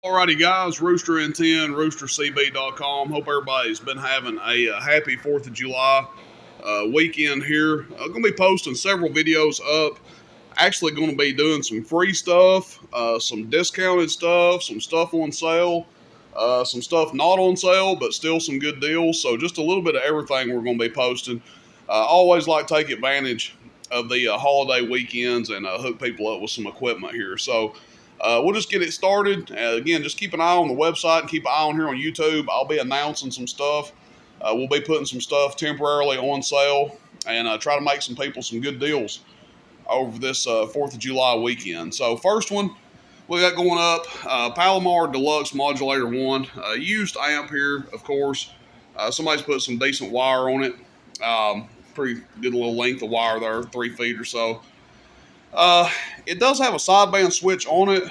Alrighty guys, Rooster in 10, roostercb.com. Hope everybody's been having a happy 4th of July weekend here. I'm going to be posting several videos up. Actually going to be doing some free stuff, some discounted stuff, some stuff on sale, some stuff not on sale, but still some good deals. So just a little bit of everything we're going to be posting. Always like to take advantage of the holiday weekends and hook people up with some equipment here. So we'll just get it started. Again, just keep an eye on the website and keep an eye on here on YouTube. I'll be announcing some stuff. We'll be putting some stuff temporarily on sale and try to make some people some good deals over this 4th of July weekend. So first one we got going up, Palomar Deluxe Modulator 1. Used amp here, of course. Somebody's put some decent wire on it. Pretty good little length of wire there, 3 feet or so. It does have a sideband switch on it,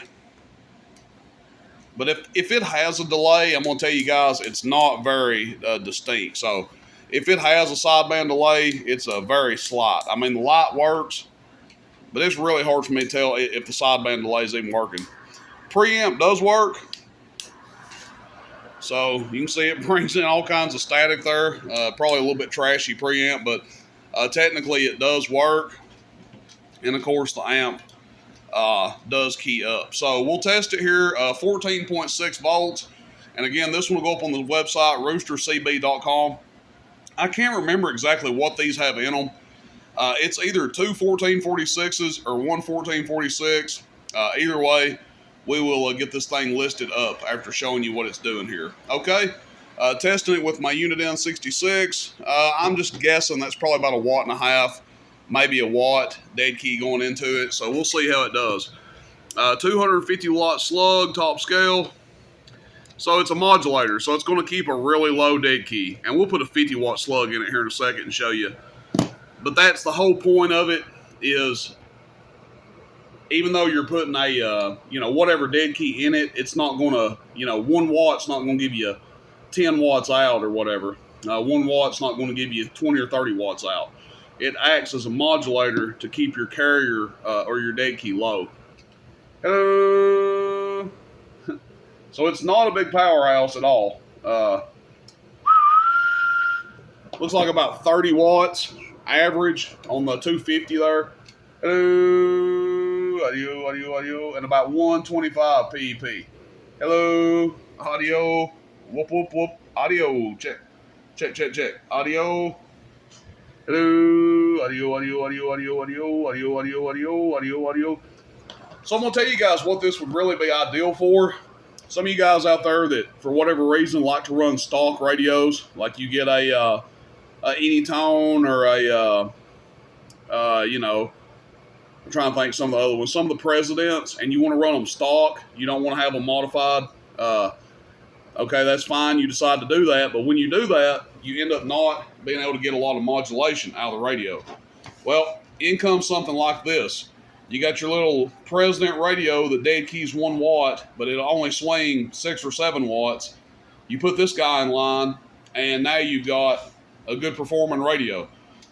but if it has a delay, I'm going to tell you guys, it's not very distinct. So if it has a sideband delay, it's very slight. I mean, the light works, but it's really hard for me to tell if the sideband delay is even working. Preamp does work. So you can see it brings in all kinds of static there. Probably a little bit trashy preamp, but technically it does work. And of course the amp does key up. So we'll test it here, 14.6 volts. And again, this one will go up on the website, roostercb.com. I can't remember exactly what these have in them. It's either two 1446s or one 1446. Either way, we will get this thing listed up after showing you what it's doing here. Okay, testing it with my Unit N66. I'm just guessing that's probably about 1.5 watts. Maybe a watt dead key going into it, so we'll see how it does. 250 watt slug, top scale. So it's a modulator, so it's going to keep a really low dead key. And we'll put a 50 watt slug in it here in a second and show you. But that's the whole point of it, is even though you're putting a, whatever dead key in it, it's not going to, 1 watt's not going to give you 10 watts out or whatever. 1 watt's not going to give you 20 or 30 watts out. It acts as a modulator to keep your carrier or your dead key low. Hello. So it's not a big powerhouse at all. Looks like about 30 watts average on the 250 there. Hello. Audio, and about 125 PEP. Hello. Audio. Whoop, whoop, whoop. Audio. Check. Audio. Hello, audio. So I'm going to tell you guys what this would really be ideal for. Some of you guys out there that, for whatever reason, like to run stock radios, like you get a Anytone or I'm trying to think some of the other ones, some of the Presidents, and you want to run them stock, you don't want to have them modified. Okay, that's fine. You decide to do that, but when you do that, you end up not being able to get a lot of modulation out of the radio. Well, in comes something like this. You got your little President radio that dead keys 1 watt, but it'll only swing 6 or 7 watts. You put this guy in line, and now you've got a good performing radio.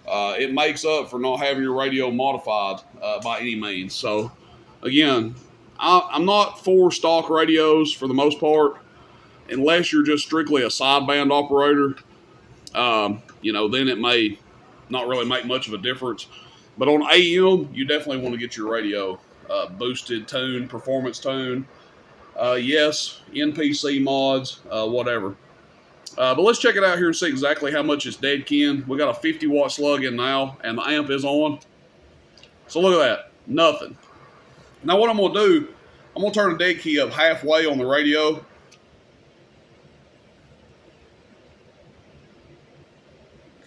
It makes up for not having your radio modified by any means. So, again, I'm not for stock radios for the most part. Unless you're just strictly a sideband operator, then it may not really make much of a difference. But on AM, you definitely want to get your radio boosted, tuned, performance tuned. Yes, NPC mods, whatever. But let's check it out here and see exactly how much it's dead keying. We got a 50 watt slug in now, and the amp is on. So look at that, nothing. Now what I'm going to do, I'm going to turn the dead key up halfway on the radio.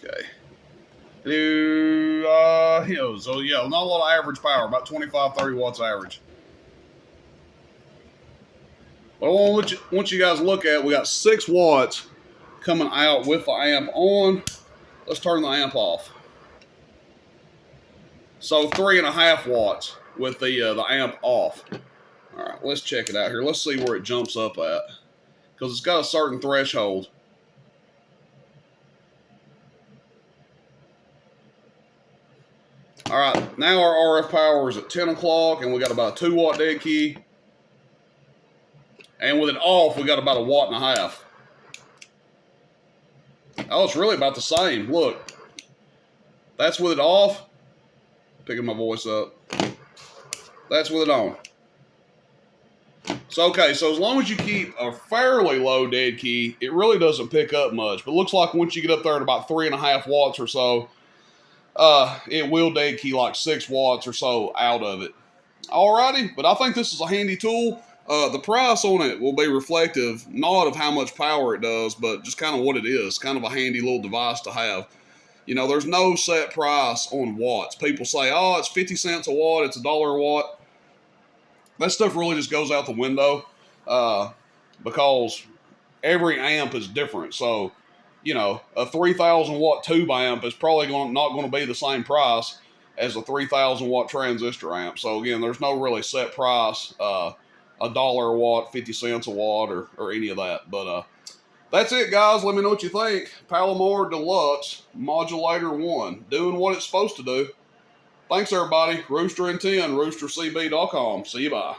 Okay. So yeah, not a lot of average power, about 25, 30 watts average. But I want you guys to look at, we got 6 watts coming out with the amp on. Let's turn the amp off. So 3.5 watts with the amp off. All right, let's check it out here. Let's see where it jumps up at, because it's got a certain threshold. All right, now our RF power is at 10 o'clock, and we got about a 2 watt dead key. And with it off, we got about 1.5 watts. Oh, it's really about the same. Look, that's with it off. Picking my voice up. That's with it on. So, okay, so as long as you keep a fairly low dead key, it really doesn't pick up much. But it looks like once you get up there at about 3.5 watts or so, it will dead key like 6 watts or so out of it. Alrighty, but I think this is a handy tool. The price on it will be reflective, not of how much power it does, but just kind of what it is. Kind of a handy little device to have. You know, there's no set price on watts. People say, oh, it's 50 cents a watt, it's $1 a watt. That stuff really just goes out the window because every amp is different. So, you know, a 3,000 watt tube amp is probably not going to be the same price as a 3,000 watt transistor amp. So again, there's no really set price, $1 a watt, 50 cents a watt, or any of that. But that's it, guys. Let me know what you think. Palomar Deluxe Modulator 1, doing what it's supposed to do. Thanks, everybody. Rooster and 10, roostercb.com. See you, bye.